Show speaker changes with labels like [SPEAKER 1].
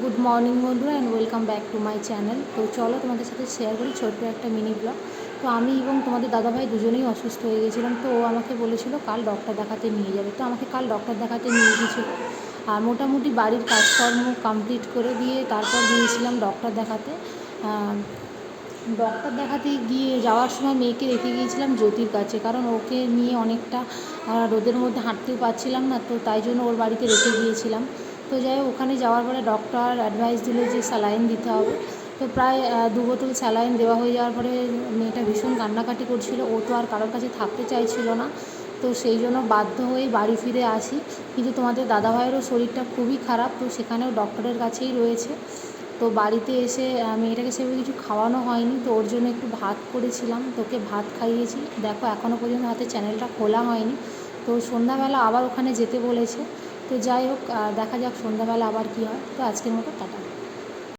[SPEAKER 1] Good morning বন্ধুরা and welcome back to my channel. তো চলো তোমাদের সাথে শেয়ার করি ছোট্ট একটা মিনি ব্লগ। তো আমি এবং তোমাদের দাদাভাই দুজনেই অসুস্থ হয়ে গেছিলাম। তো ও আমাকে বলেছিল কাল ডক্টর দেখাতে নিয়ে যাবে, তো আমাকে কাল ডক্টর দেখাতে নিয়ে গিয়েছিল। আর মোটামুটি বাড়ির কাজকর্ম কমপ্লিট করে দিয়ে তারপর গিয়েছিলাম ডক্টর দেখাতে। ডক্টর দেখাতে গিয়ে যাওয়ার সময় মেয়েকে রেখে গিয়েছিলাম জ্যোতির কাছে, কারণ ওকে নিয়ে অনেকটা রোদের মধ্যে হাঁটতেও পারছিলাম না, তো তাই জন্য ওর বাড়িতে রেখে গিয়েছিলাম। তো যাই হোক, ওখানে যাওয়ার পরে ডক্টর অ্যাডভাইস দিল যে স্যালাইন দিতে হবে। তো প্রায় 2 বোতল স্যালাইন দেওয়া হয়ে যাওয়ার পরে মেয়েটা ভীষণ কান্নাকাটি করছিল, ও তো আর কারোর কাছে থাকতে চাইছিল না। তো সেই জন্য বাধ্য হয়েই বাড়ি ফিরে আসি। কিন্তু তোমাদের দাদাভাইয়েরও শরীরটা খুবই খারাপ, তো সেখানেও ডক্টরের কাছেই রয়েছে। তো বাড়িতে এসে মেয়েটাকে সেভাবে কিছু খাওয়ানো হয়নি, তো ওর জন্য একটু ভাত করেছিলাম, তোকে ভাত খাইয়েছি। দেখো এখনও পর্যন্ত হাতে চ্যানেলটা খোলা হয়নি। তো সন্ধ্যাবেলা আবার ওখানে যেতে বলেছে। তো যাই হোক, দেখা যাক সন্ধ্যাবেলা আবার কী হয়। তো আজকের মতো টাটা।